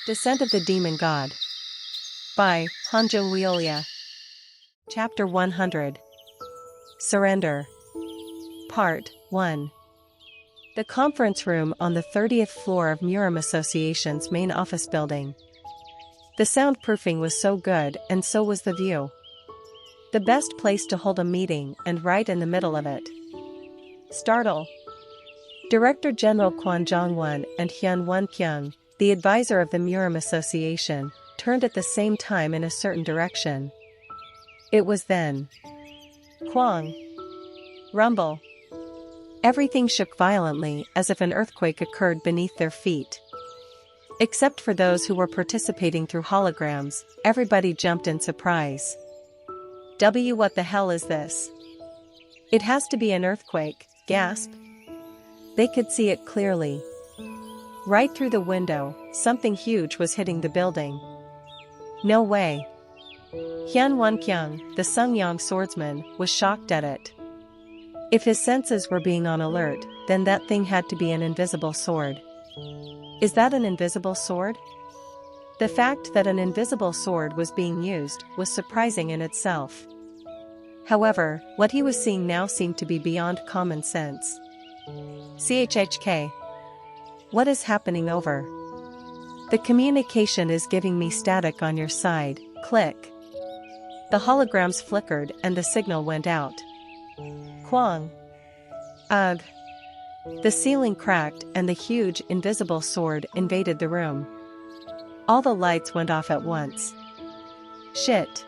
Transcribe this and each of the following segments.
Descent of the Demon God. By Hanjo Wiolia. Chapter 100. Surrender. Part 1. The conference room on the 30th floor of Muram Association's main office building. The soundproofing was so good, and so was the view. The best place to hold a meeting, and right in the middle of it. Startle. Director General Kwon Jong-won and Hyun Won-kyung, the advisor of the Muram Association, turned at the same time in a certain direction. It was then. Kwang. Rumble. Everything shook violently as if an earthquake occurred beneath their feet. Except for those who were participating through holograms, everybody jumped in surprise. What the hell is this? It has to be an earthquake, gasp. They could see it clearly. Right through the window, something huge was hitting the building. No way. Hyun Won-kyung, the Sungyang swordsman, was shocked at it. If his senses were being on alert, then that thing had to be an invisible sword. Is that an invisible sword? The fact that an invisible sword was being used was surprising in itself. However, what he was seeing now seemed to be beyond common sense. CHHK. What is happening over? The communication is giving me static on your side, click. The holograms flickered and the signal went out. Kwang. Ugh. The ceiling cracked and the huge, invisible sword invaded the room. All the lights went off at once. Shit.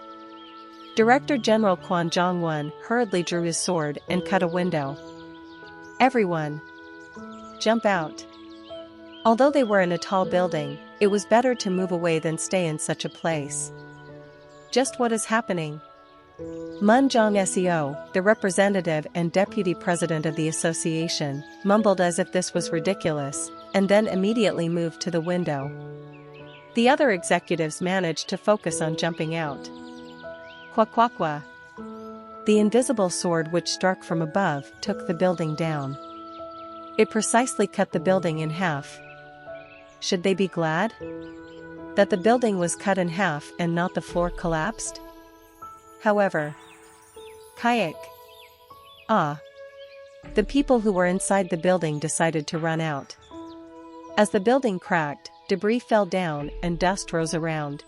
Director General Kwon Jong-won hurriedly drew his sword and cut a window. Everyone. Jump out. Although they were in a tall building, it was better to move away than stay in such a place. Just what is happening? Mun Jong-seo, the representative and deputy president of the association, mumbled as if this was ridiculous, and then immediately moved to the window. The other executives managed to focus on jumping out. Kwa. The invisible sword which struck from above took the building down. It precisely cut the building in half. Should they be glad? That the building was cut in half and not the floor collapsed? However. Kayak. The people who were inside the building decided to run out. As the building cracked, debris fell down and dust rose around.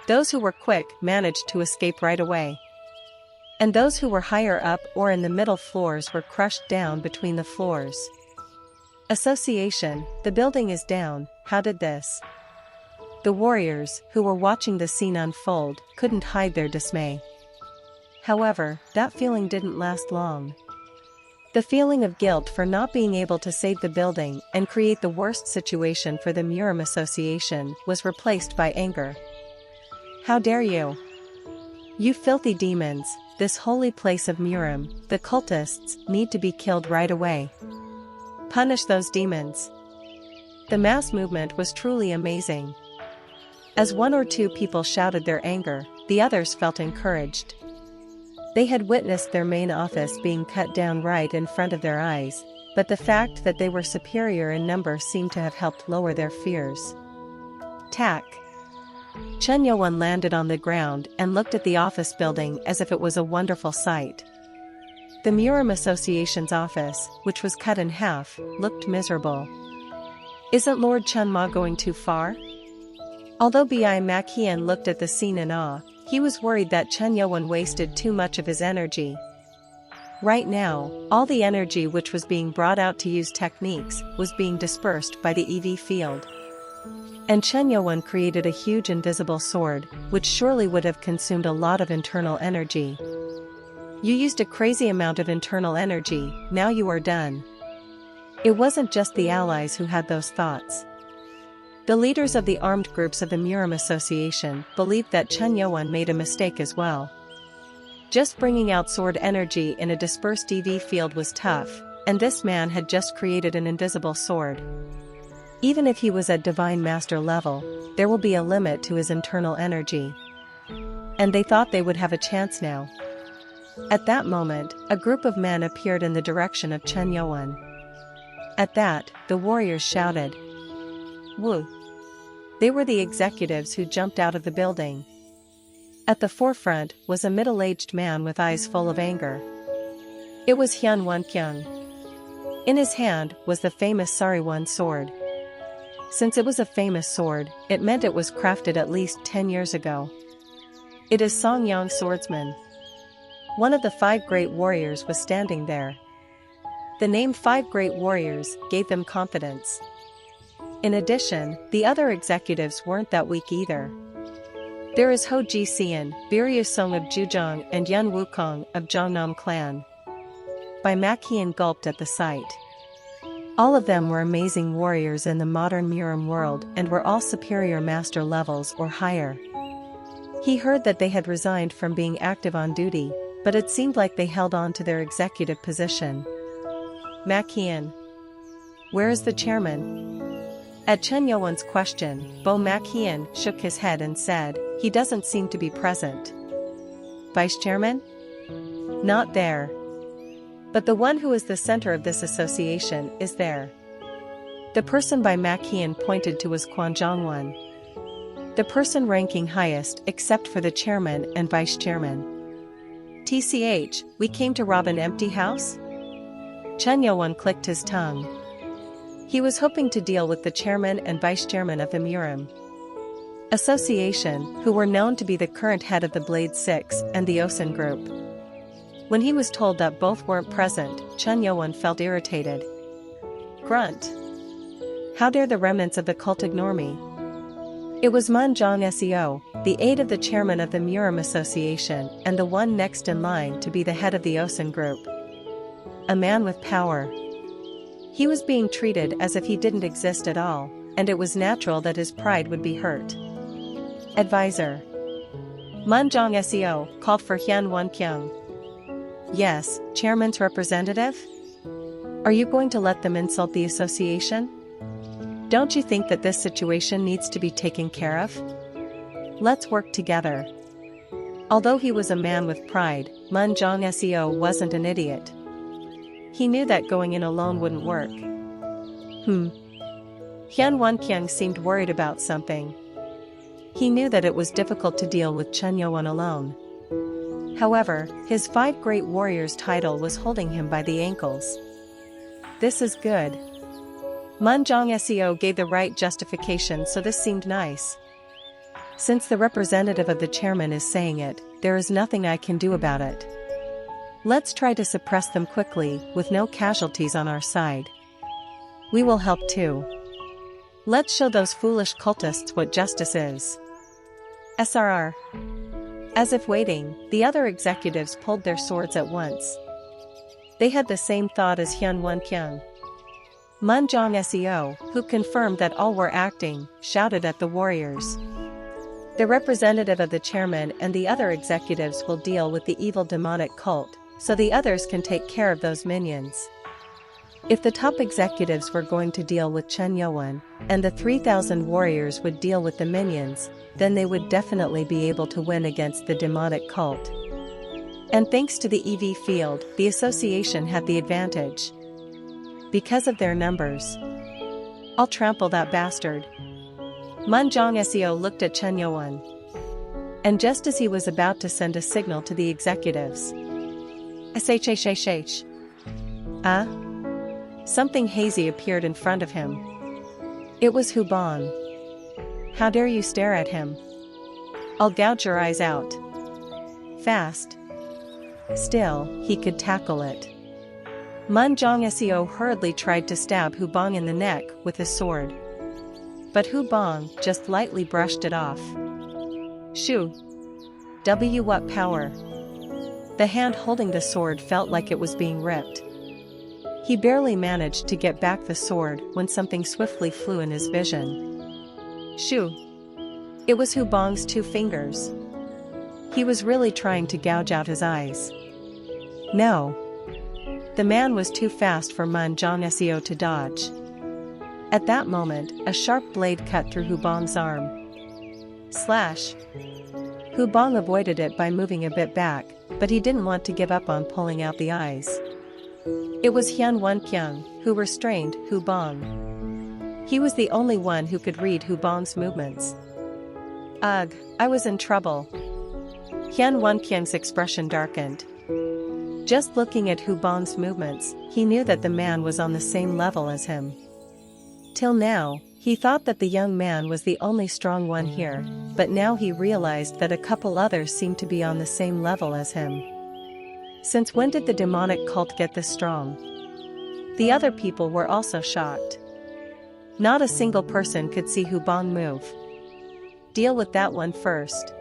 Those who were quick managed to escape right away. And those who were higher up or in the middle floors were crushed down between the floors. Association, the building is down, how did this? The warriors, who were watching the scene unfold, couldn't hide their dismay. However, that feeling didn't last long. The feeling of guilt for not being able to save the building and create the worst situation for the Muram Association was replaced by anger. How dare you? You filthy demons, this holy place of Muram, the cultists, need to be killed right away. Punish those demons. The mass movement was truly amazing. As one or two people shouted their anger, the others felt encouraged. They had witnessed their main office being cut down right in front of their eyes, but the fact that they were superior in number seemed to have helped lower their fears. Tack. Chun Yo-won landed on the ground and looked at the office building as if it was a wonderful sight. The Muram Association's office, which was cut in half, looked miserable. Isn't Lord Chun-ma going too far? Although Bi Mak-hien looked at the scene in awe, he was worried that Chun Yo-won wasted too much of his energy. Right now, all the energy which was being brought out to use techniques was being dispersed by the EV field. And Chun Yo-won created a huge invisible sword, which surely would have consumed a lot of internal energy. You used a crazy amount of internal energy, now you are done. It wasn't just the allies who had those thoughts. The leaders of the armed groups of the Muram Association believed that Chun Yo-won made a mistake as well. Just bringing out sword energy in a dispersed EV field was tough, and this man had just created an invisible sword. Even if he was at Divine Master level, there will be a limit to his internal energy. And they thought they would have a chance now. At that moment, a group of men appeared in the direction of Chun Yo-won. At that, the warriors shouted, "Woo! They were the executives who jumped out of the building. At the forefront was a middle-aged man with eyes full of anger. It was Hyun Won-kyung. In his hand was the famous Sariwon sword. Since it was a famous sword, it meant it was crafted at least 10 years ago. It is Songyang swordsman. One of the 5 great warriors was standing there. The name 5 great warriors gave them confidence. In addition, the other executives weren't that weak either. There is Ho Ji-seon, Biryu Song of Jujong and Yun Wukong of Jongnam clan. Bai Mak-hyeon gulped at the sight. All of them were amazing warriors in the modern Murim world and were all superior master levels or higher. He heard that they had resigned from being active on duty, but it seemed like they held on to their executive position. Mak-hyeon. Where is the chairman? At Chen Yo-won's question, Bo Mak-hyeon shook his head and said, he doesn't seem to be present. Vice chairman? Not there. But the one who is the center of this association is there. The person Bai Mak-hyeon pointed to was Kwon Jong-won. The person ranking highest except for the chairman and vice chairman. TCH, we came to rob an empty house? Chen Yo-won clicked his tongue. He was hoping to deal with the chairman and vice chairman of the Murim Association, who were known to be the current head of the Blade 6 and the Osen Group. When he was told that both weren't present, Chen Yo-won felt irritated. Grunt. How dare the remnants of the cult ignore me? It was Mun Jong Seo, the aide of the chairman of the Murim Association and the one next in line to be the head of the Osen Group. A man with power. He was being treated as if he didn't exist at all, and it was natural that his pride would be hurt. Advisor. Mun Jong Seo called for Hyun Won-kyung. Yes, chairman's representative? Are you going to let them insult the association? Don't you think that this situation needs to be taken care of? Let's work together. Although he was a man with pride, Mun Jong Seo wasn't an idiot. He knew that going in alone wouldn't work. Hyun Won-kyung seemed worried about something. He knew that it was difficult to deal with Chen Yo-won alone. However, his 5 great warriors title was holding him by the ankles. This is good. Mun Jong Seo gave the right justification, so this seemed nice. Since the representative of the chairman is saying it, there is nothing I can do about it. Let's try to suppress them quickly, with no casualties on our side. We will help too. Let's show those foolish cultists what justice is. SRR. As if waiting, the other executives pulled their swords at once. They had the same thought as Hyun Won-kyung. Mun Jong Seo, who confirmed that all were acting, shouted at the warriors. The representative of the chairman and the other executives will deal with the evil demonic cult, so the others can take care of those minions. If the top executives were going to deal with Chen Yo-won, and the 3,000 warriors would deal with the minions, then they would definitely be able to win against the demonic cult. And thanks to the EV field, the association had the advantage. Because of their numbers. I'll trample that bastard. Mun Jong Seo looked at Chen Yo-won. And just as he was about to send a signal to the executives. SHHHH. Something hazy appeared in front of him. It was Hu Bong. How dare you stare at him? I'll gouge your eyes out. Fast. Still, he could tackle it. Mun Jong Seo hurriedly tried to stab Hu Bong in the neck with his sword. But Hu Bong just lightly brushed it off. Shoo! What power! The hand holding the sword felt like it was being ripped. He barely managed to get back the sword when something swiftly flew in his vision. Shoo! It was Hu Bong's 2 fingers. He was really trying to gouge out his eyes. No. The man was too fast for Mun Jong Seo to dodge. At that moment, a sharp blade cut through Hu Bong's arm. Slash! Hu Bong avoided it by moving a bit back, but he didn't want to give up on pulling out the eyes. It was Hyun Won-kyung who restrained Hu Bong. He was the only one who could read Hu Bang's movements. Ugh, I was in trouble. Hyun Won-kyung's expression darkened. Just looking at Hu Bang's movements, he knew that the man was on the same level as him. Till now, he thought that the young man was the only strong one here, but now he realized that a couple others seemed to be on the same level as him. Since when did the demonic cult get this strong? The other people were also shocked. Not a single person could see Hu Bang move. Deal with that one first.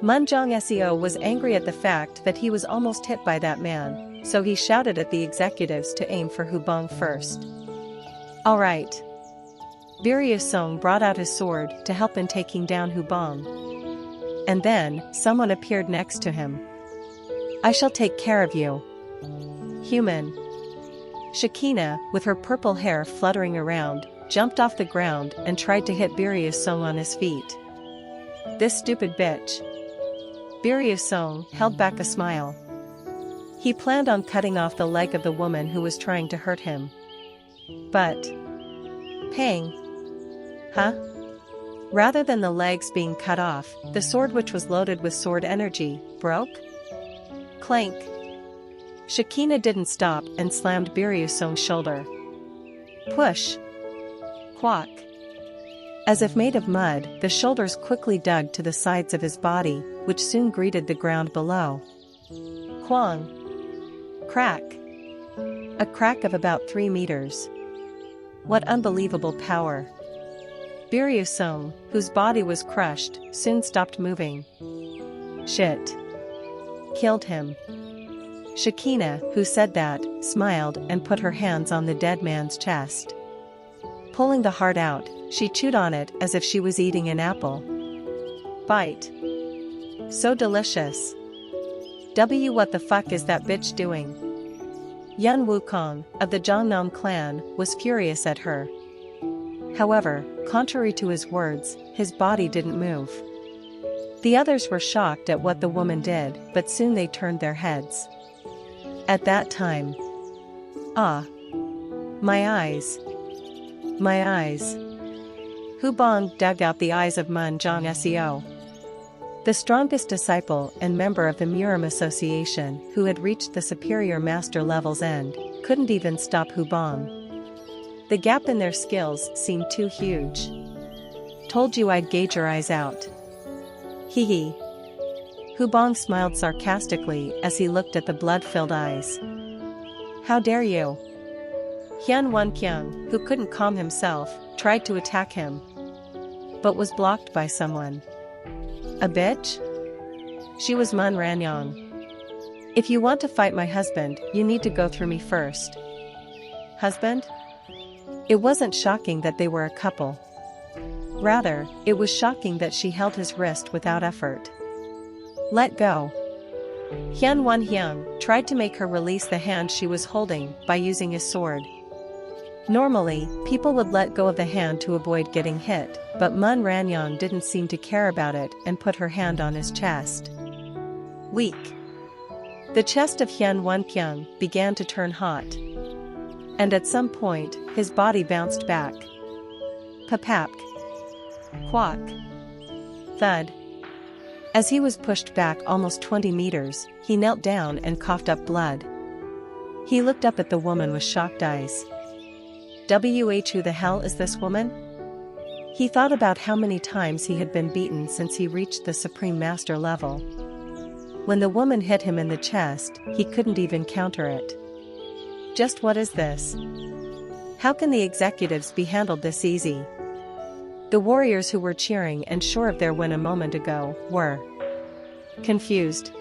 Munjong Seo was angry at the fact that he was almost hit by that man, so he shouted at the executives to aim for Hu Bang first. All right. Biryu Song brought out his sword to help in taking down Hu Bang. And then, someone appeared next to him. I shall take care of you. Human. Shakina, with her purple hair fluttering around, jumped off the ground and tried to hit Biryu Song on his feet. This stupid bitch. Biryu Song held back a smile. He planned on cutting off the leg of the woman who was trying to hurt him. But... Pang. Huh? Rather than the legs being cut off, the sword, which was loaded with sword energy, broke. Clank. Shakina didn't stop and slammed Biryu Song's shoulder. Push. Quack. As if made of mud, the shoulders quickly dug to the sides of his body, which soon greeted the ground below. Quang. Crack. A crack of about 3 meters. What unbelievable power. Biryu Song, whose body was crushed, soon stopped moving. Shit. Killed him. Shakina, who said that, smiled and put her hands on the dead man's chest. Pulling the heart out, she chewed on it as if she was eating an apple. Bite. So delicious. What the fuck is that bitch doing? Yun Wukong, of the Zhongnam clan, was furious at her. However, contrary to his words, his body didn't move. The others were shocked at what the woman did, but soon they turned their heads. At that time. Ah. My eyes. My eyes. Hu Bang dug out the eyes of Munjong Seo. The strongest disciple and member of the Murim Association, who had reached the superior master level's end, couldn't even stop Hu Bang. The gap in their skills seemed too huge. Told you I'd gauge your eyes out. Hee hee. Hu Bang smiled sarcastically as he looked at the blood-filled eyes. How dare you? Hyun Won-kyung, who couldn't calm himself, tried to attack him, but was blocked by someone. A bitch? She was Mun Ranyong. If you want to fight my husband, you need to go through me first. Husband? It wasn't shocking that they were a couple. Rather, it was shocking that she held his wrist without effort. Let go. Hyun Won-hyung tried to make her release the hand she was holding by using his sword. Normally, people would let go of the hand to avoid getting hit, but Mun Ranyong didn't seem to care about it and put her hand on his chest. Weak. The chest of Hyun Won-kyung began to turn hot. And at some point, his body bounced back. Papap. Quack. Thud. As he was pushed back almost 20 meters, he knelt down and coughed up blood. He looked up at the woman with shocked eyes. Who the hell is this woman? He thought about how many times he had been beaten since he reached the Supreme Master level. When the woman hit him in the chest, he couldn't even counter it. Just what is this? How can the executives be handled this easy? The warriors who were cheering and sure of their win a moment ago were confused.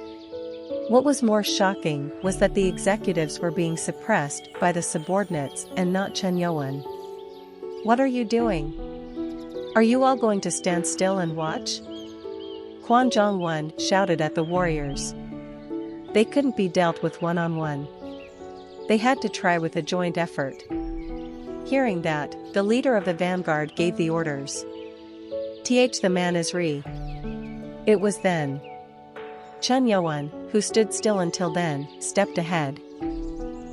What was more shocking was that the executives were being suppressed by the subordinates and not Chen Yuan. What are you doing? Are you all going to stand still and watch? Quan Zhongwen shouted at the warriors. They couldn't be dealt with one-on-one. They had to try with a joint effort. Hearing that, the leader of the vanguard gave the orders. The man is Ri. It was then. Chen Yuan, who stood still until then, stepped ahead.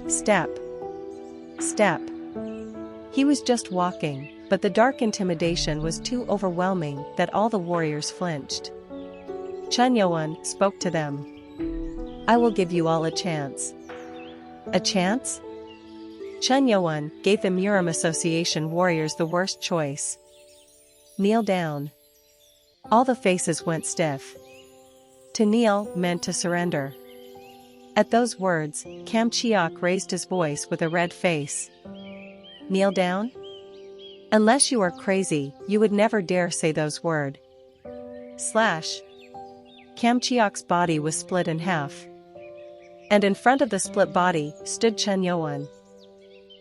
Step. Step. He was just walking, but the dark intimidation was too overwhelming that all the warriors flinched. Chunyoan spoke to them. I will give you all a chance. A chance? Chunyoan gave the Muram Association warriors the worst choice. Kneel down. All the faces went stiff. To kneel meant to surrender. At those words, Kamchiok raised his voice with a red face. Kneel down? Unless you are crazy, you would never dare say those words. Kamchiok's body was split in half. And in front of the split body stood Chunyoan.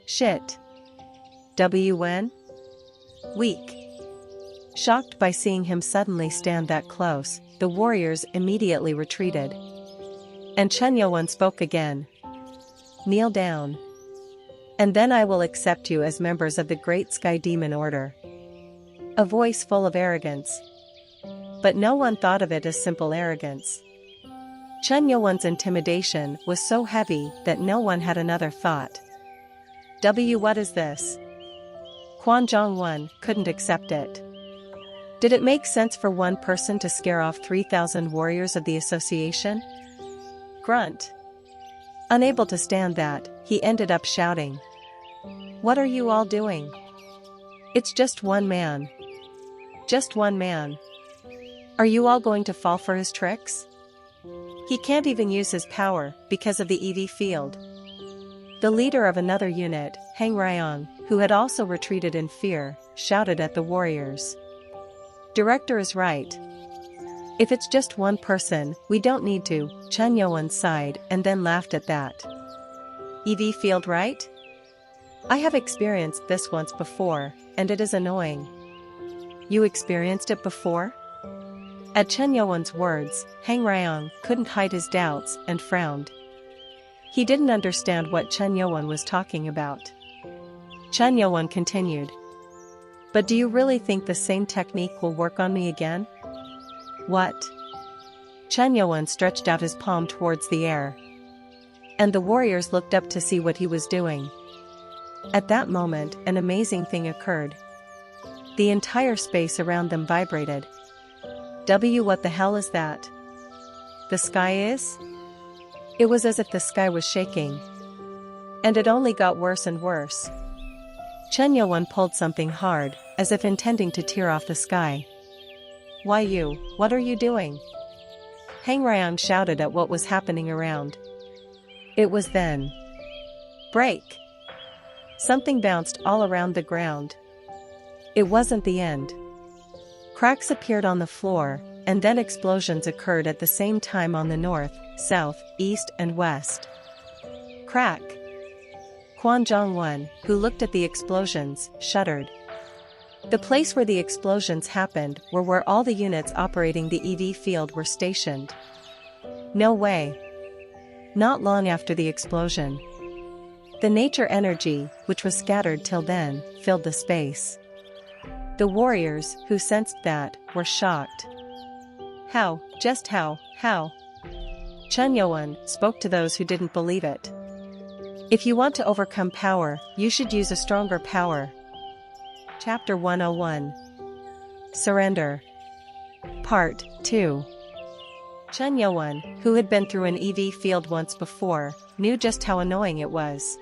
Shit. WN? Weak. Shocked by seeing him suddenly stand that close, the warriors immediately retreated. And Chunyoan spoke again. Kneel down. And then I will accept you as members of the Great Sky Demon Order. A voice full of arrogance. But no one thought of it as simple arrogance. Chunyoan's intimidation was so heavy that no one had another thought. What is this? Quan Zhongwen couldn't accept it. Did it make sense for one person to scare off 3,000 warriors of the association? Grunt. Unable to stand that, he ended up shouting. What are you all doing? It's just one man. Just one man. Are you all going to fall for his tricks? He can't even use his power because of the EV field. The leader of another unit, Hang Ryong, who had also retreated in fear, shouted at the warriors. Director is right. If it's just one person, we don't need to. Chunyoan sighed and then laughed at that. EV field, right? I have experienced this once before, and it is annoying. You experienced it before? At Chunyoan's words, Hang Ryong couldn't hide his doubts and frowned. He didn't understand what Chunyoan was talking about. Chunyoan continued. But do you really think the same technique will work on me again? What? Chunyoan stretched out his palm towards the air. And the warriors looked up to see what he was doing. At that moment, an amazing thing occurred. The entire space around them vibrated. What the hell is that? The sky is? It was as if the sky was shaking. And it only got worse and worse. Chunyoan pulled something hard, as if intending to tear off the sky. Why you, what are you doing? Hang Ryong shouted at what was happening around. It was then. Break! Something bounced all around the ground. It wasn't the end. Cracks appeared on the floor, and then explosions occurred at the same time on the north, south, east and west. Crack! Quan Zhongwen, who looked at the explosions, shuddered. The place where the explosions happened were where all the units operating the EV field were stationed. No way. Not long after the explosion. The nature energy, which was scattered till then, filled the space. The warriors, who sensed that, were shocked. How? Just how? Chunyoan spoke to those who didn't believe it. If you want to overcome power, you should use a stronger power. Chapter 101. Surrender. Part 2. Chunyoan, who had been through an EV field once before, knew just how annoying it was.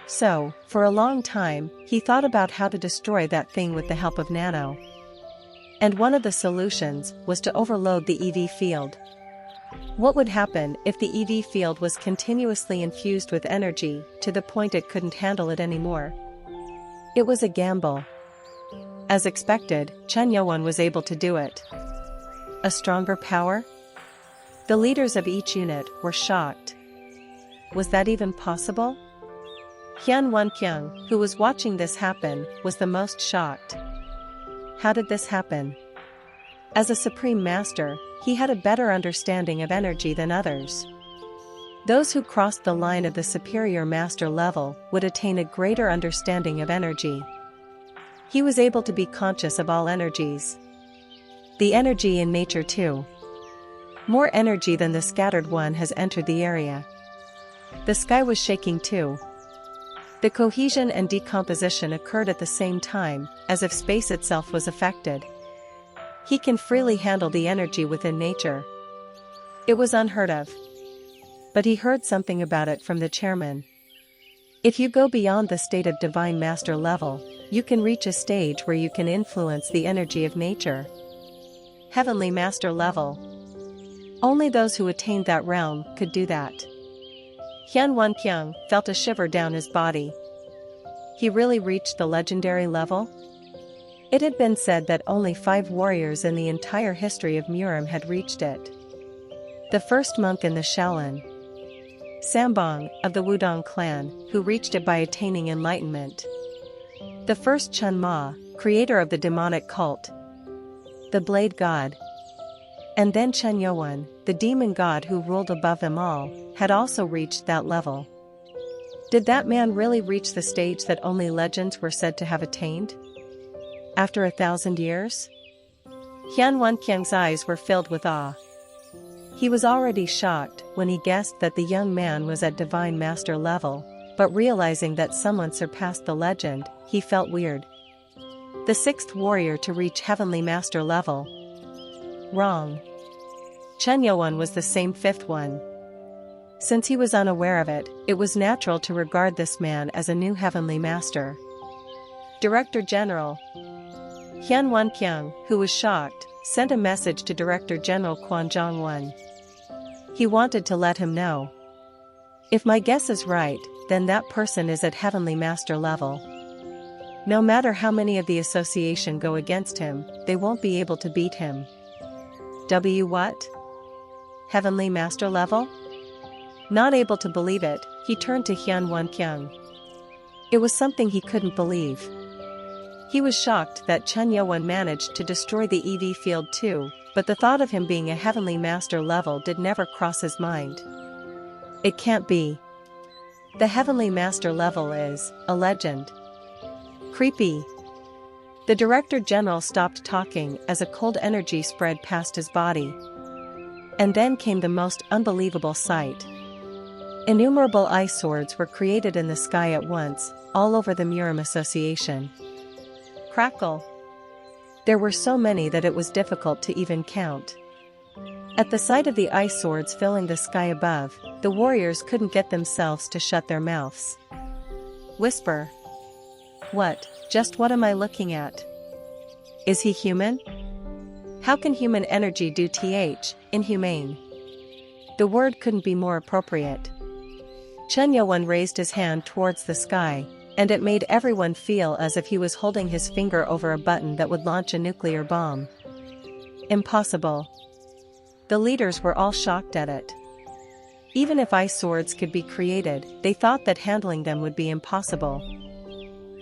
So, for a long time, he thought about how to destroy that thing with the help of nano. And one of the solutions was to overload the EV field. What would happen if the EV field was continuously infused with energy to the point it couldn't handle it anymore? It was a gamble. As expected, Chunyoan was able to do it. A stronger power? The leaders of each unit were shocked. Was that even possible? Hyun Won-kyung, who was watching this happen, was the most shocked. How did this happen? As a supreme master, he had a better understanding of energy than others. Those who crossed the line of the superior master level would attain a greater understanding of energy. He was able to be conscious of all energies. The energy in nature too. More energy than the scattered one has entered the area. The sky was shaking too. The cohesion and decomposition occurred at the same time, as if space itself was affected. He can freely handle the energy within nature. It was unheard of. But he heard something about it from the chairman. If you go beyond the state of divine master level, you can reach a stage where you can influence the energy of nature. Heavenly master level. Only those who attained that realm could do that. Hyun Won-kyung felt a shiver down his body. He really reached the legendary level? It had been said that only 5 warriors in the entire history of Murim had reached it. The first monk in the Shaolin, Sambong, of the Wudong clan, who reached it by attaining enlightenment. The first Chun Ma, creator of the demonic cult, the Blade God. And then Chen Yuan, the demon god who ruled above them all, had also reached that level. Did that man really reach the stage that only legends were said to have attained? After 1,000 years? Hyun Won-kyung's eyes were filled with awe. He was already shocked when he guessed that the young man was at divine master level, but realizing that someone surpassed the legend, he felt weird. The 6th warrior to reach heavenly master level. Wrong. Chen Yuan was the same 5th one. Since he was unaware of it, it was natural to regard this man as a new heavenly master. Director General Hyun Won-kyung, who was shocked, sent a message to Director General Kwon Jong-won. He wanted to let him know. If my guess is right, then that person is at heavenly master level. No matter how many of the association go against him, they won't be able to beat him. What? Heavenly master level? Not able to believe it, he turned to Hyun Won-kyung. It was something he couldn't believe. He was shocked that Chen Yuan managed to destroy the EV field too, but the thought of him being a heavenly master level did never cross his mind. It can't be. The heavenly master level is a legend. Creepy. The Director General stopped talking as a cold energy spread past his body. And then came the most unbelievable sight. Innumerable ice swords were created in the sky at once, all over the Murim Association. Crackle. There were so many that it was difficult to even count. At the sight of the ice swords filling the sky above, the warriors couldn't get themselves to shut their mouths. Whisper. What, just what am I looking at? Is he human? How can human energy do inhumane? The word couldn't be more appropriate. Chen Yuan raised his hand towards the sky, and it made everyone feel as if he was holding his finger over a button that would launch a nuclear bomb. Impossible. The leaders were all shocked at it. Even if ice swords could be created, they thought that handling them would be impossible.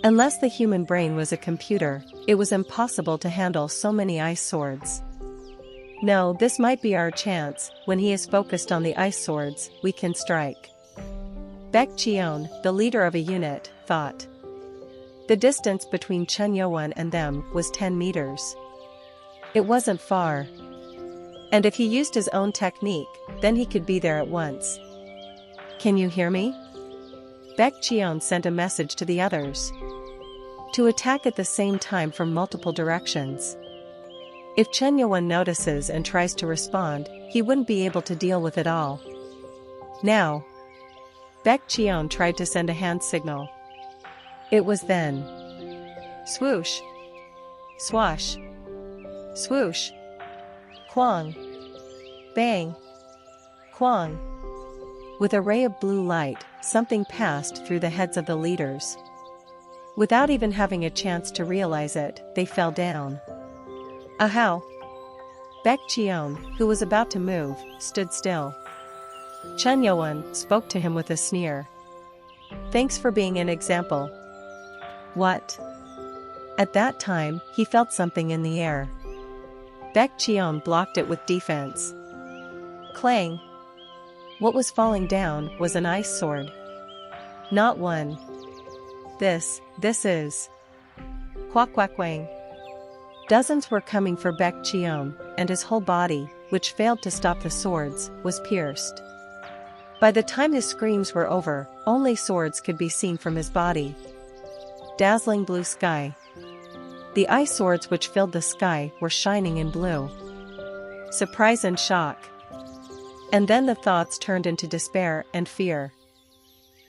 Unless the human brain was a computer, it was impossible to handle so many ice swords. No, this might be our chance. When he is focused on the ice swords, we can strike. Baek Cheon, the leader of a unit, thought. The distance between Chen Yuan and them was 10 meters. It wasn't far. And if he used his own technique, then he could be there at once. Can you hear me? Baek Cheon sent a message to the others. To attack at the same time from multiple directions. If Chen Yuan notices and tries to respond, he wouldn't be able to deal with it all. Now. Baek Cheon tried to send a hand signal. It was then. Swoosh. Swash. Swoosh. Kwang. Bang. Kwang. With a ray of blue light, something passed through the heads of the leaders. Without even having a chance to realize it, they fell down. Ahow! Baek Cheon, who was about to move, stood still. Chen Yuan spoke to him with a sneer. Thanks for being an example. What? At that time, he felt something in the air. Baek Cheon blocked it with defense. Clang! What was falling down was an ice sword. Not one. This is. Quack quack wang. Dozens were coming for Baek Cheon, and his whole body, which failed to stop the swords, was pierced. By the time his screams were over, only swords could be seen from his body. Dazzling blue sky. The ice swords which filled the sky were shining in blue. Surprise and shock. And then the thoughts turned into despair and fear.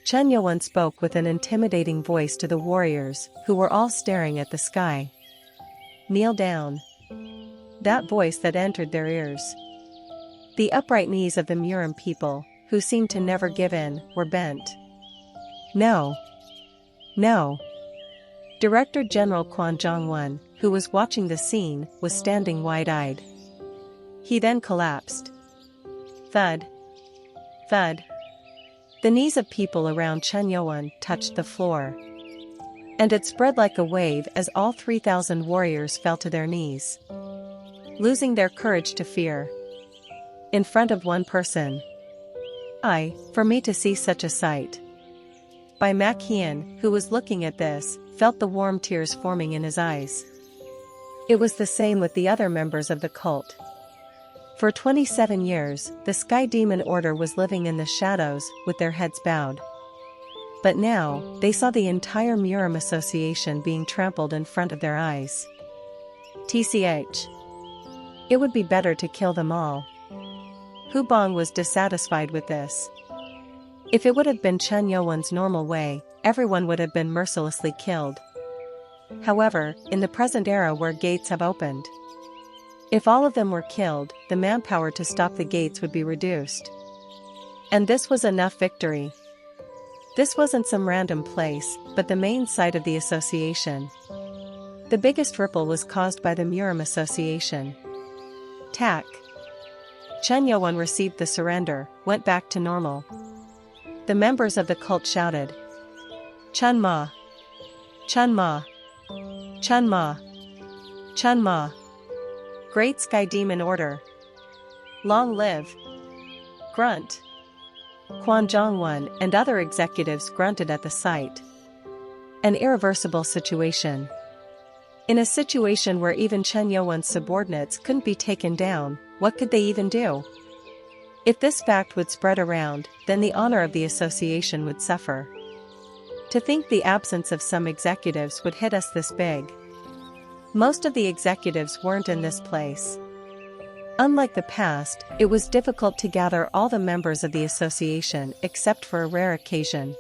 Chen Yuan spoke with an intimidating voice to the warriors, who were all staring at the sky. Kneel down. That voice that entered their ears. The upright knees of the Murim people, who seemed to never give in, were bent. No. No. Director General Quan Zhongwen, who was watching the scene, was standing wide-eyed. He then collapsed. Thud. Thud. The knees of people around Chen Yuan touched the floor. And it spread like a wave as all 3,000 warriors fell to their knees, losing their courage to fear. In front of one person. For me to see such a sight. By Mak Hien, who was looking at this, felt the warm tears forming in his eyes. It was the same with the other members of the cult. For 27 years, the Sky Demon Order was living in the shadows, with their heads bowed. But now, they saw the entire Murim Association being trampled in front of their eyes. TCH. It would be better to kill them all. Hu Bong was dissatisfied with this. If it would have been Chen Yuan's normal way, everyone would have been mercilessly killed. However, in the present era where gates have opened, if all of them were killed, the manpower to stop the gates would be reduced. And this was enough victory. This wasn't some random place, but the main site of the association. The biggest ripple was caused by the Murim Association. Tack. Chen Yuan received the surrender, went back to normal. The members of the cult shouted, Chun Ma! Chun Ma! Chun Ma! Chun Ma! Great Sky Demon Order! Long live! Grunt! Quan Zhongwen and other executives grunted at the sight. An irreversible situation. In a situation where even Chen Yuan's subordinates couldn't be taken down, what could they even do? If this fact would spread around, then the honor of the association would suffer. To think the absence of some executives would hit us this big. Most of the executives weren't in this place. Unlike the past, it was difficult to gather all the members of the association except for a rare occasion.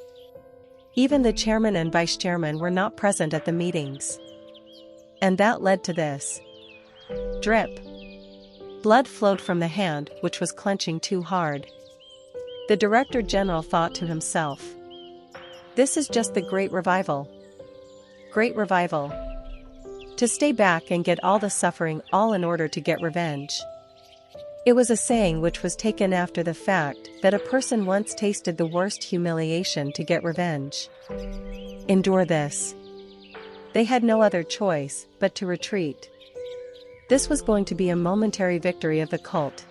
Even the chairman and vice chairman were not present at the meetings. And that led to this. Drip. Blood flowed from the hand, which was clenching too hard. The Director General thought to himself. This is just the Great Revival. Great Revival. To stay back and get all the suffering, all in order to get revenge. It was a saying which was taken after the fact that a person once tasted the worst humiliation to get revenge. Endure this. They had no other choice but to retreat. This was going to be a momentary victory of the cult.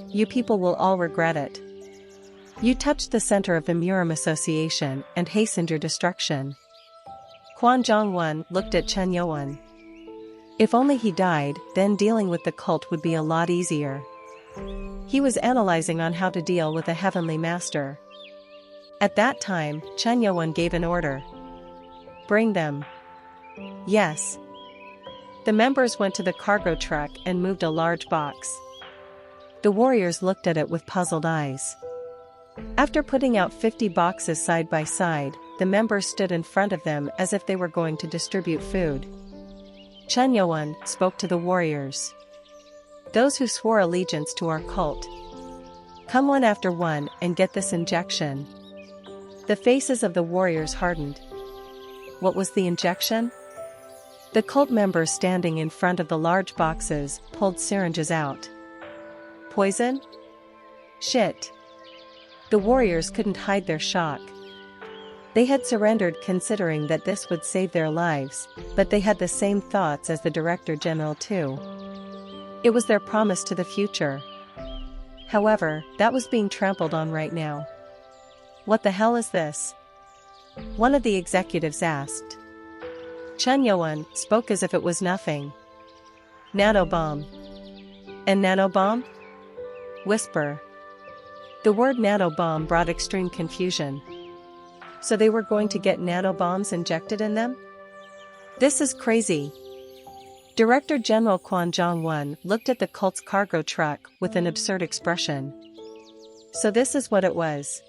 You people will all regret it. You touched the center of the Murim Association and hastened your destruction. Quan Zhongwen looked at Chen Yuan. If only he died, then dealing with the cult would be a lot easier. He was analyzing on how to deal with a heavenly master. At that time, Chen Yuan gave an order. Bring them. Yes. The members went to the cargo truck and moved a large box. The warriors looked at it with puzzled eyes. After putting out 50 boxes side by side, the members stood in front of them as if they were going to distribute food. Chen Yuan spoke to the warriors. Those who swore allegiance to our cult. Come one after one and get this injection. The faces of the warriors hardened. What was the injection? The cult members standing in front of the large boxes pulled syringes out. Poison? Shit. The warriors couldn't hide their shock. They had surrendered considering that this would save their lives, but they had the same thoughts as the Director General too. It was their promise to the future. However, that was being trampled on right now. What the hell is this? One of the executives asked. Chen Yuan spoke as if it was nothing. Nanobomb. And nanobomb? Whisper. The word nanobomb brought extreme confusion. So they were going to get nanobombs injected in them? This is crazy. Director General Kwon Jong-won looked at the cult's cargo truck with an absurd expression. So this is what it was.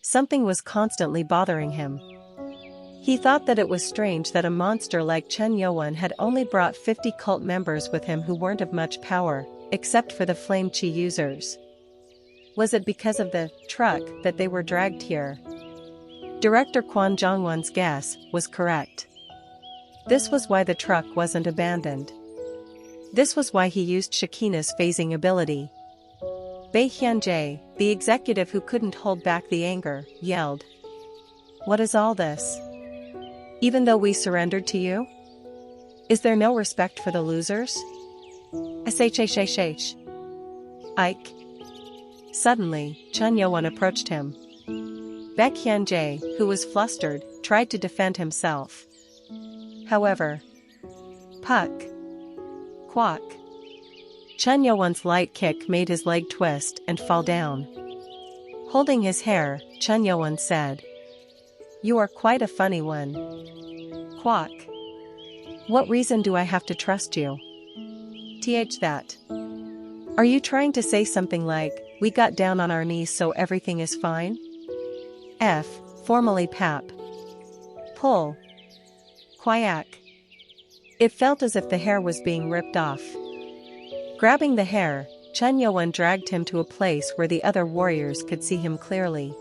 Something was constantly bothering him. He thought that it was strange that a monster like Chen Yowon had only brought 50 cult members with him who weren't of much power, except for the flame chi users. Was it because of the truck that they were dragged here? Director Kwon Jong-won's guess was correct. This was why the truck wasn't abandoned. This was why he used Shakina's phasing ability. Bae Hyun-jae, the executive who couldn't hold back the anger, yelled. What is all this? Even though we surrendered to you? Is there no respect for the losers? Shh. Ike. Suddenly, Chun Yowon approached him. Baek Hyun-jae, who was flustered, tried to defend himself. However, Puck. Quack. Chun Yowon's light kick made his leg twist and fall down. Holding his hair, Chun Yowon said, You are quite a funny one. Quack. What reason do I have to trust you? That. Are you trying to say something like, we got down on our knees so everything is fine? Formally pap. Pull. Quack. It felt as if the hair was being ripped off. Grabbing the hair, Chun Yowon dragged him to a place where the other warriors could see him clearly.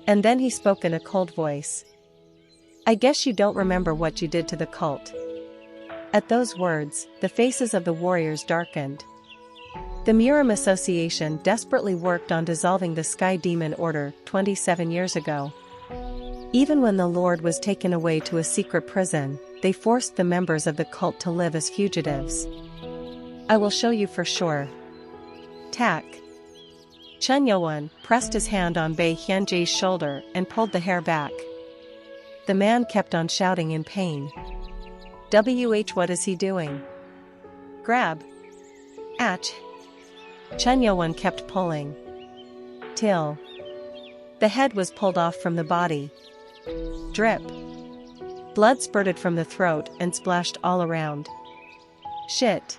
And then he spoke in a cold voice. I guess you don't remember what you did to the cult. At those words, the faces of the warriors darkened. The Murim Association desperately worked on dissolving the Sky Demon Order 27 years ago. Even when the Lord was taken away to a secret prison, they forced the members of the cult to live as fugitives. I will show you for sure. Tack. Chun Yowon pressed his hand on Bae Hyun-jae's shoulder and pulled the hair back. The man kept on shouting in pain. What is he doing? Grab. Atch. Chun Yowon kept pulling. Till the head was pulled off from the body. Drip. Blood spurted from the throat and splashed all around. Shit.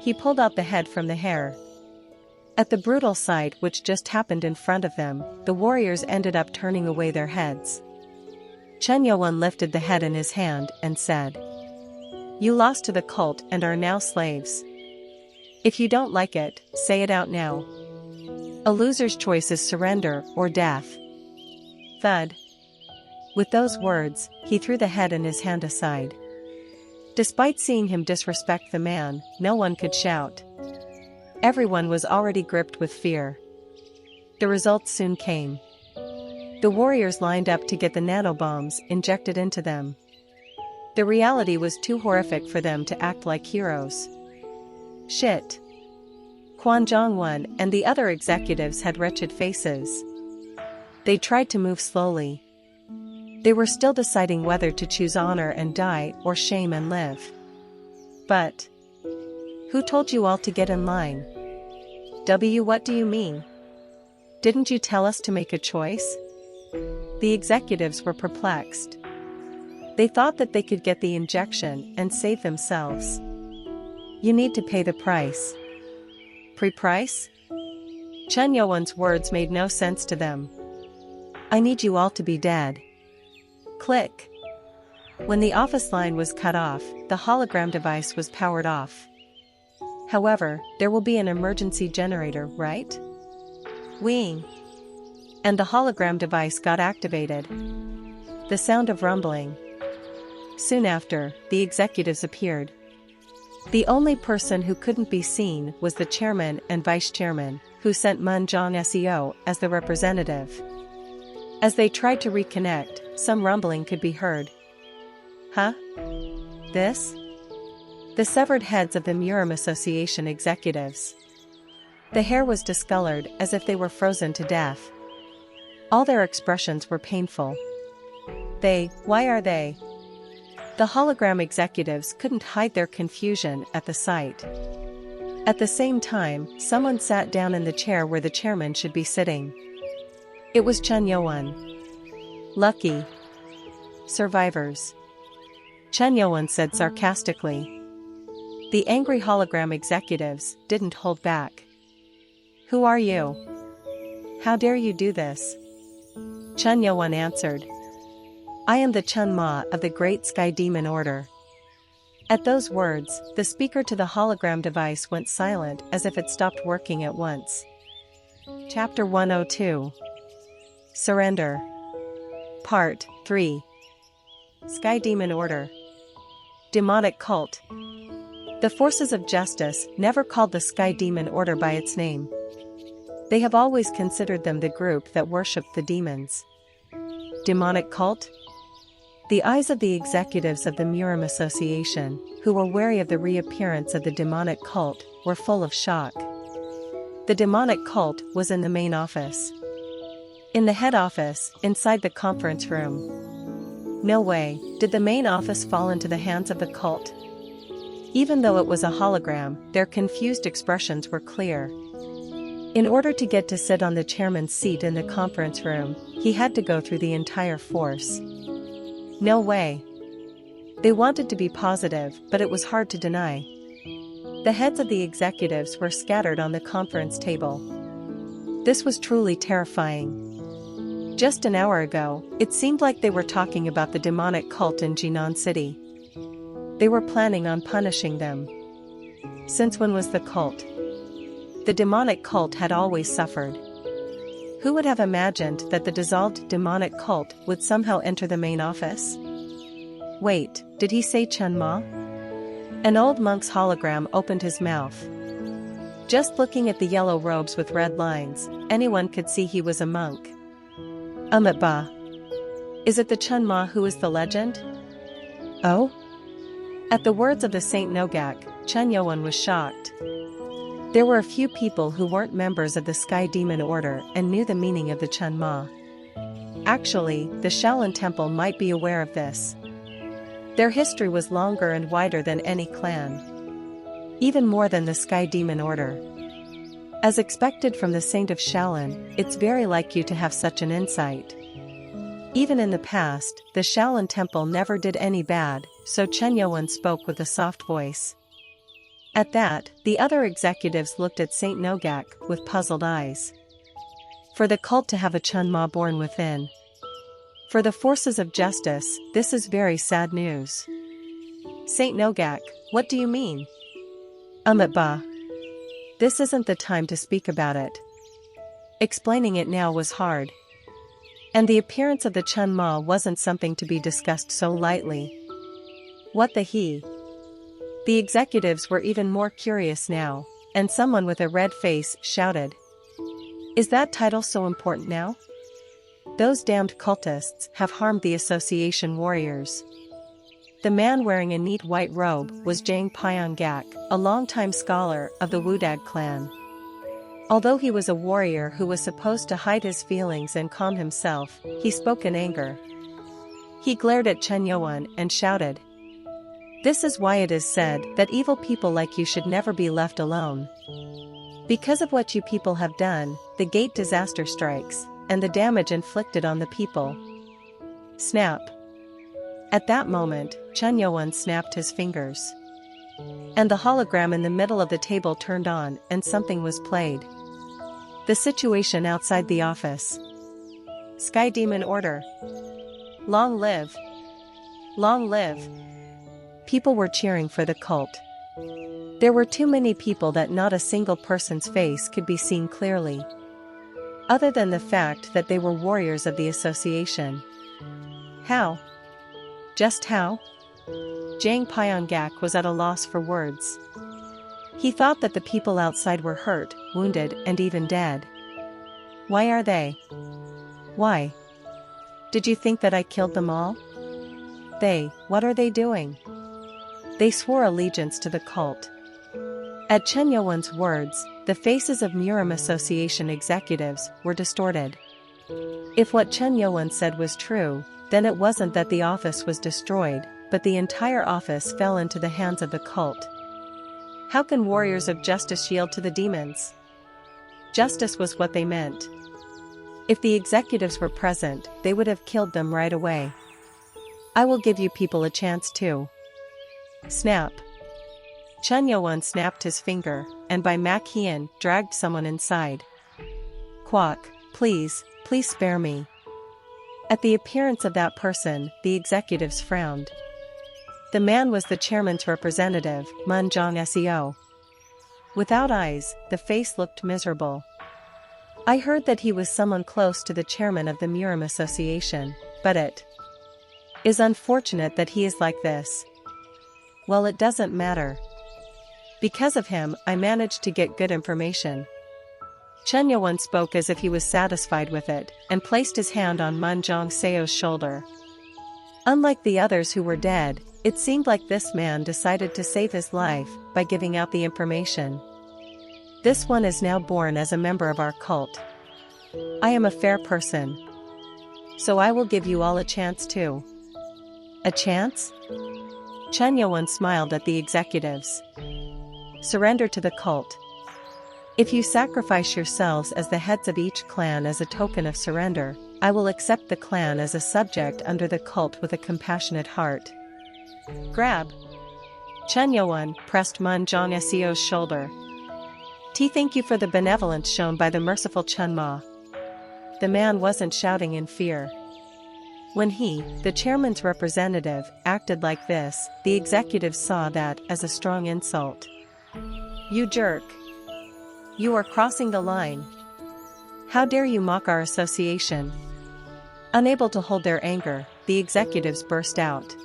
He pulled out the head from the hair. At the brutal sight which just happened in front of them, the warriors ended up turning away their heads. Chun Yowon lifted the head in his hand and said, You lost to the cult and are now slaves. If you don't like it, say it out now. A loser's choice is surrender or death. Thud. With those words, he threw the head in his hand aside. Despite seeing him disrespect the man, no one could shout. Everyone was already gripped with fear. The results soon came. The warriors lined up to get the nanobombs injected into them. The reality was too horrific for them to act like heroes. Shit. Kwon Jong-won and the other executives had wretched faces. They tried to move slowly. They were still deciding whether to choose honor and die or shame and live. But who told you all to get in line? What do you mean? Didn't you tell us to make a choice? The executives were perplexed. They thought that they could get the injection and save themselves. You need to pay the price. Pre-price? Chun Yowon's words made no sense to them. I need you all to be dead. Click. When the office line was cut off, the hologram device was powered off. However, there will be an emergency generator, right? Wing. And the hologram device got activated. The sound of rumbling. Soon after, the executives appeared. The only person who couldn't be seen was the chairman and vice chairman, who sent Mun Jong Seo as the representative. As they tried to reconnect, some rumbling could be heard. Huh? This? The severed heads of the Murim Association executives. The hair was discolored as if they were frozen to death. All their expressions were painful. Why are they? The hologram executives couldn't hide their confusion at the sight. At the same time, someone sat down in the chair where the chairman should be sitting. It was Chen Youan. Lucky survivors, Chen Youan said sarcastically. The angry hologram executives didn't hold back. Who are you? How dare you do this? Chen Youan answered. I am the Chen Ma of the Great Sky Demon Order. At those words, the speaker to the hologram device went silent as if it stopped working at once. Chapter 102. Surrender. Part 3. Sky Demon Order. Demonic Cult. The forces of justice never called the Sky Demon Order by its name. They have always considered them the group that worshipped the demons. Demonic cult? The eyes of the executives of the Murim Association, who were wary of the reappearance of the demonic cult, were full of shock. The demonic cult was in the main office. In the head office, inside the conference room. No way did the main office fall into the hands of the cult. Even though it was a hologram, their confused expressions were clear. In order to get to sit on the chairman's seat in the conference room, he had to go through the entire force. No way. They wanted to be positive, but it was hard to deny. The heads of the executives were scattered on the conference table. This was truly terrifying. Just an hour ago, it seemed like they were talking about the demonic cult in Jinan City. They were planning on punishing them. Since when was the cult? The demonic cult had always suffered. Who would have imagined that the dissolved demonic cult would somehow enter the main office? Wait, did he say Chen Ma? An old monk's hologram opened his mouth. Just looking at the yellow robes with red lines, anyone could see he was a monk. Ba. Is it the Chen Ma who is the legend? Oh? At the words of the Saint Nogak, Chen Youan was shocked. There were a few people who weren't members of the Sky Demon Order and knew the meaning of the Chen Ma. Actually, the Shaolin Temple might be aware of this. Their history was longer and wider than any clan. Even more than the Sky Demon Order. As expected from the Saint of Shaolin, it's very like you to have such an insight. Even in the past, the Shaolin Temple never did any bad, so Chen Youan spoke with a soft voice. At that, the other executives looked at Saint Nogak with puzzled eyes. For the cult to have a Chen Ma born within. For the forces of justice, this is very sad news. Saint Nogak, what do you mean? Ba. This isn't the time to speak about it. Explaining it now was hard. And the appearance of the Chen Ma wasn't something to be discussed so lightly. What the he? The executives were even more curious now, and someone with a red face shouted. Is that title so important now? Those damned cultists have harmed the association warriors. The man wearing a neat white robe was Zhang Pyonggak, a longtime scholar of the Wudag clan. Although he was a warrior who was supposed to hide his feelings and calm himself, he spoke in anger. He glared at Chen Youan and shouted. This is why it is said that evil people like you should never be left alone. Because of what you people have done, the gate disaster strikes, and the damage inflicted on the people. Snap. At that moment, Chen Youan snapped his fingers. And the hologram in the middle of the table turned on and something was played. The situation outside the office. Sky Demon Order. Long live. Long live. People were cheering for the cult. There were too many people that not a single person's face could be seen clearly. Other than the fact that they were warriors of the association. How? Just how? Zhang Pyonggak was at a loss for words. He thought that the people outside were hurt, wounded, and even dead. Why are they? Why? Did you think that I killed them all? What are they doing? They swore allegiance to the cult. At Chen Youan's words, the faces of Murim Association executives were distorted. If what Chen Youan said was true, then it wasn't that the office was destroyed, but the entire office fell into the hands of the cult. How can warriors of justice yield to the demons? Justice was what they meant. If the executives were present, they would have killed them right away. I will give you people a chance too. Snap. Chun Yo-won snapped his finger, and by Mak Hien dragged someone inside. Kwok, please spare me. At the appearance of that person, the executives frowned. The man was the chairman's representative, Mun Jong Seo. Without eyes, the face looked miserable. I heard that he was someone close to the chairman of the Murim Association, but it is unfortunate that he is like this. Well, it doesn't matter. Because of him, I managed to get good information. Chun Yo-won spoke as if he was satisfied with it, and placed his hand on Mun Jong Seo's shoulder. Unlike the others who were dead, it seemed like this man decided to save his life by giving out the information. This one is now born as a member of our cult. I am a fair person. So I will give you all a chance too. A chance? Chun Yo-won smiled at the executives. Surrender to the cult. If you sacrifice yourselves as the heads of each clan as a token of surrender, I will accept the clan as a subject under the cult with a compassionate heart. Grab. Chun Yo-won pressed Mun Jong Seo's shoulder. Thank you for the benevolence shown by the merciful Chun Ma. The man wasn't shouting in fear. When he, the chairman's representative, acted like this, the executives saw that as a strong insult. You jerk. You are crossing the line. How dare you mock our association? Unable to hold their anger, the executives burst out.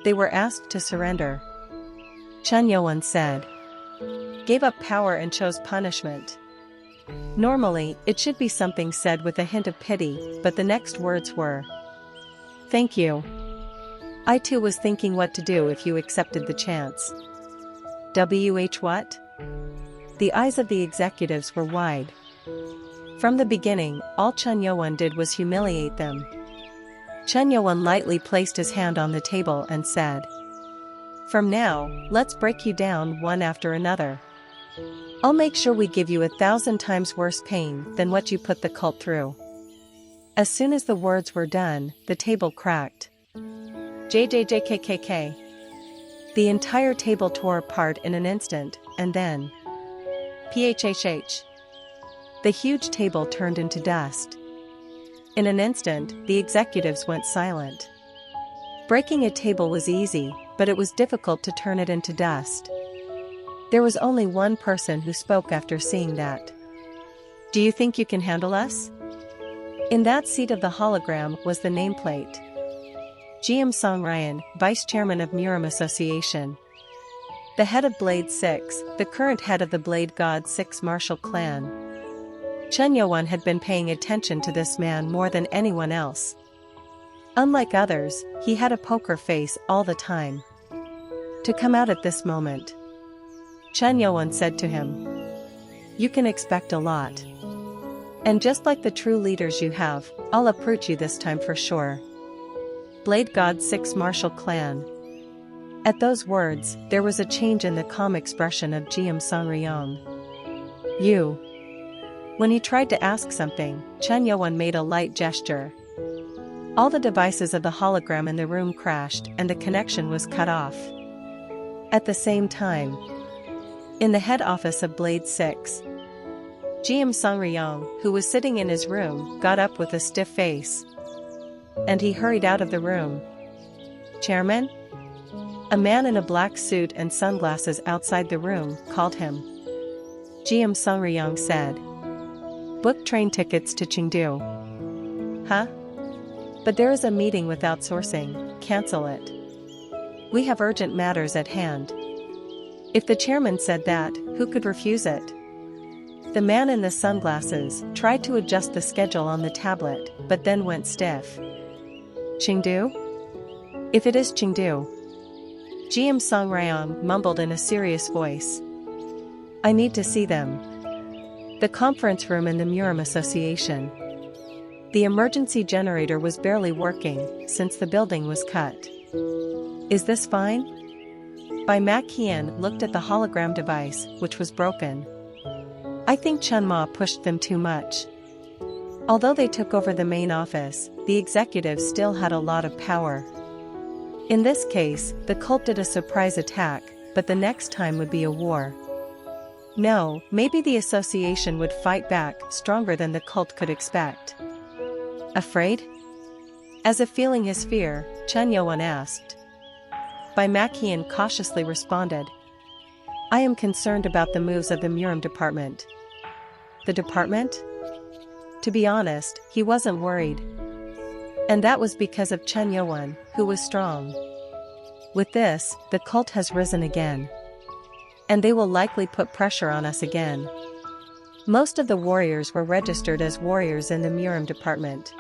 They were asked to surrender. Chun Yo-won said. Gave up power and chose punishment. Normally, it should be something said with a hint of pity, but the next words were, thank you. I too was thinking what to do if you accepted the chance. What? The eyes of the executives were wide. From the beginning, all Chun Yo-won did was humiliate them. Chun Yo-won lightly placed his hand on the table and said, from now, let's break you down one after another. I'll make sure we give you 1,000 times worse pain than what you put the cult through. As soon as the words were done, the table cracked. JJJKKK. The entire table tore apart in an instant, and then PHHH. The huge table turned into dust. In an instant, the executives went silent. Breaking a table was easy, but it was difficult to turn it into dust. There was only one person who spoke after seeing that. Do you think you can handle us? In that seat of the hologram was the nameplate. GM Song Ryan, Vice Chairman of Murim Association. The head of Blade 6, the current head of the Blade God 6 martial clan. Chun Yo-won had been paying attention to this man more than anyone else. Unlike others, he had a poker face all the time. To come out at this moment, Chun Yo-won said to him, you can expect a lot. And just like the true leaders you have, I'll uproot you this time for sure. Blade God 6 martial clan. At those words, there was a change in the calm expression of GM Song Ryong. You. When he tried to ask something, Chun Yo-won made a light gesture. All the devices of the hologram in the room crashed and the connection was cut off. At the same time, in the head office of Blade 6, GM Song Ryong, who was sitting in his room, got up with a stiff face. And he hurried out of the room. Chairman? A man in a black suit and sunglasses outside the room called him. GM Song Ryong said. Book train tickets to Chengdu. Huh? But there is a meeting with outsourcing, cancel it. We have urgent matters at hand. If the chairman said that, who could refuse it? The man in the sunglasses tried to adjust the schedule on the tablet, but then went stiff. Chengdu? If it is Chengdu. GM Song Ryong mumbled in a serious voice. I need to see them. The conference room in the Murim Association. The emergency generator was barely working, since the building was cut. Is this fine? Bai Mak-hien looked at the hologram device, which was broken. I think Chen Ma pushed them too much. Although they took over the main office, the executives still had a lot of power. In this case, the cult did a surprise attack, but the next time would be a war. No, maybe the association would fight back stronger than the cult could expect. Afraid? As if feeling his fear, Chen Yuan asked. Bai Mak-hien cautiously responded. I am concerned about the moves of the Murim department. The department? To be honest, he wasn't worried. And that was because of Chen Yuan, who was strong. With this, the cult has risen again. And they will likely put pressure on us again. Most of the warriors were registered as warriors in the Murim department.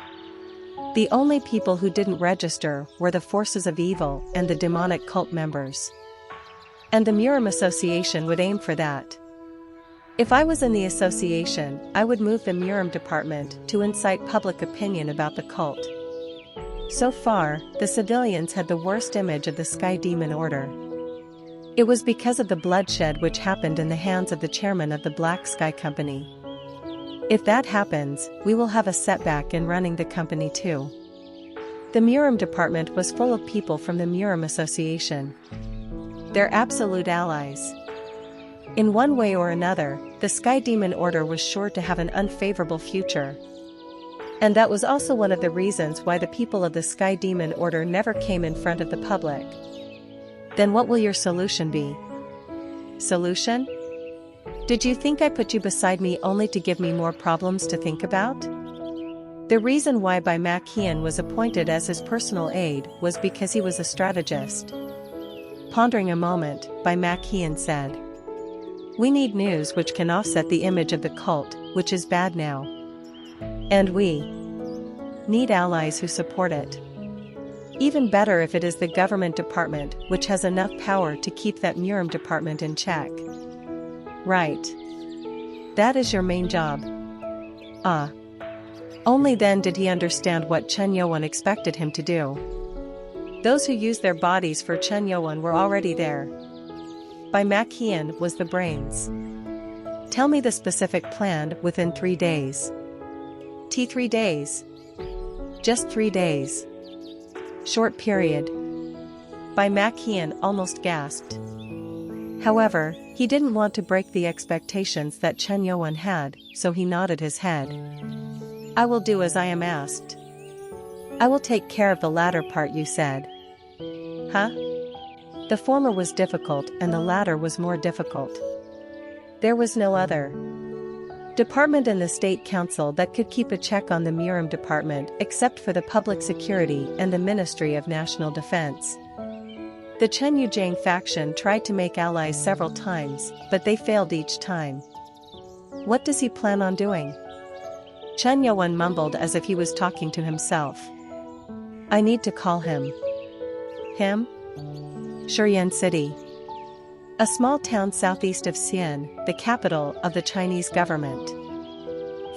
The only people who didn't register were the forces of evil and the demonic cult members. And the Murim Association would aim for that. If I was in the association, I would move the Murim department to incite public opinion about the cult. So far, the civilians had the worst image of the Sky Demon Order. It was because of the bloodshed which happened in the hands of the chairman of the Black Sky Company. If that happens, we will have a setback in running the company too. The Murim department was full of people from the Murim Association. They're absolute allies. In one way or another, the Sky Demon Order was sure to have an unfavorable future. And that was also one of the reasons why the people of the Sky Demon Order never came in front of the public. Then what will your solution be? Solution? Did you think I put you beside me only to give me more problems to think about? The reason why Bai Mak-hien was appointed as his personal aide was because he was a strategist. Pondering a moment, Bai Mak-hien said. We need news which can offset the image of the cult, which is bad now. And we need allies who support it. Even better if it is the government department which has enough power to keep that Murim department in check. Right. That is your main job. Ah. Only then did he understand what Chen Yuan expected him to do. Those who used their bodies for Chen Yuan were already there. Bai Mak-hien was the brains. Tell me the specific plan within 3 days. 3 days. Just 3 days. Short period. Bai Mak-hien almost gasped. However, he didn't want to break the expectations that Chen Yuan had, so he nodded his head. I will do as I am asked. I will take care of the latter part you said. Huh? The former was difficult and the latter was more difficult. There was no other department in the State Council that could keep a check on the Murim department except for the Public Security and the Ministry of National Defense. The Chen Yujiang faction tried to make allies several times, but they failed each time. What does he plan on doing? Chen Yuan mumbled as if he was talking to himself. I need to call him. Him? Shurian City. A small town southeast of Xi'an, the capital of the Chinese government.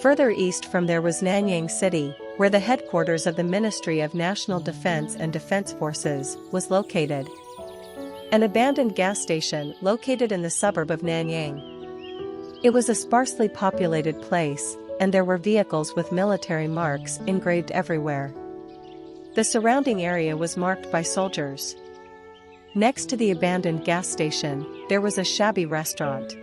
Further east from there was Nanyang City, where the headquarters of the Ministry of National Defense and Defense Forces was located. An abandoned gas station located in the suburb of Nanyang. It was a sparsely populated place, and there were vehicles with military marks engraved everywhere. The surrounding area was marked by soldiers. Next to the abandoned gas station, there was a shabby restaurant.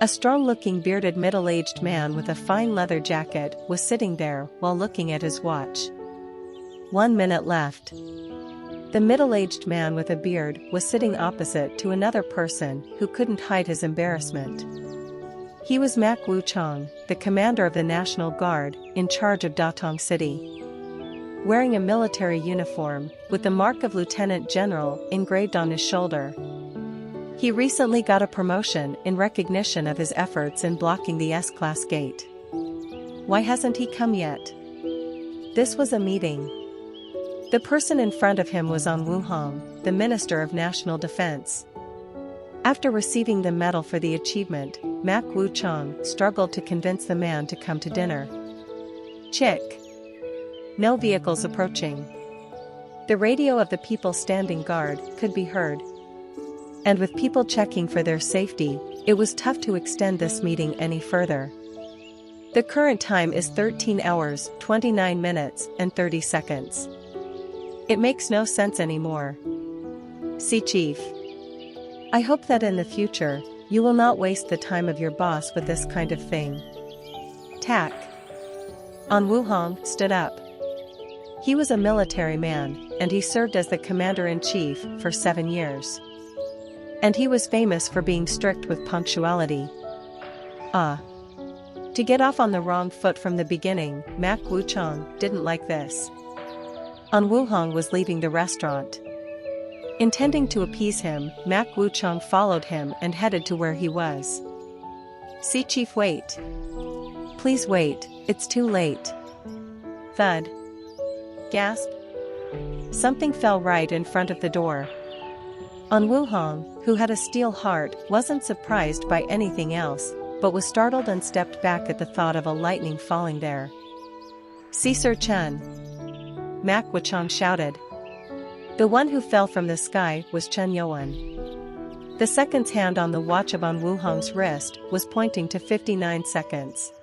A strong-looking bearded middle-aged man with a fine leather jacket was sitting there while looking at his watch. 1 minute left. The middle-aged man with a beard was sitting opposite to another person who couldn't hide his embarrassment. He was Mak Wuchang, the commander of the National Guard, in charge of Datong City. Wearing a military uniform, with the mark of Lieutenant General engraved on his shoulder. He recently got a promotion in recognition of his efforts in blocking the S-Class gate. Why hasn't he come yet? This was a meeting. The person in front of him was An Wuhong, the Minister of National Defense. After receiving the medal for the achievement, Mak Wuchang struggled to convince the man to come to dinner. Chick. No vehicles approaching. The radio of the people standing guard could be heard. And with people checking for their safety, it was tough to extend this meeting any further. The current time is 13 hours, 29 minutes, and 30 seconds. It makes no sense anymore. See Chief. I hope that in the future, you will not waste the time of your boss with this kind of thing. Tack. An Wuhong stood up. He was a military man, and he served as the commander-in-chief for 7 years. And he was famous for being strict with punctuality. To get off on the wrong foot from the beginning, Mak Wuchang didn't like this. An Wuhong was leaving the restaurant. Intending to appease him, Mak Wuchang followed him and headed to where he was. See Chief, wait. Please wait, it's too late. Thud. Gasp. Something fell right in front of the door. An Wuhong, who had a steel heart, wasn't surprised by anything else, but was startled and stepped back at the thought of a lightning falling there. See Sir Chen. Mak Wuchang shouted. The one who fell from the sky was Chen Yuan. The second's hand on the watch of An Wuhong's wrist was pointing to 59 seconds.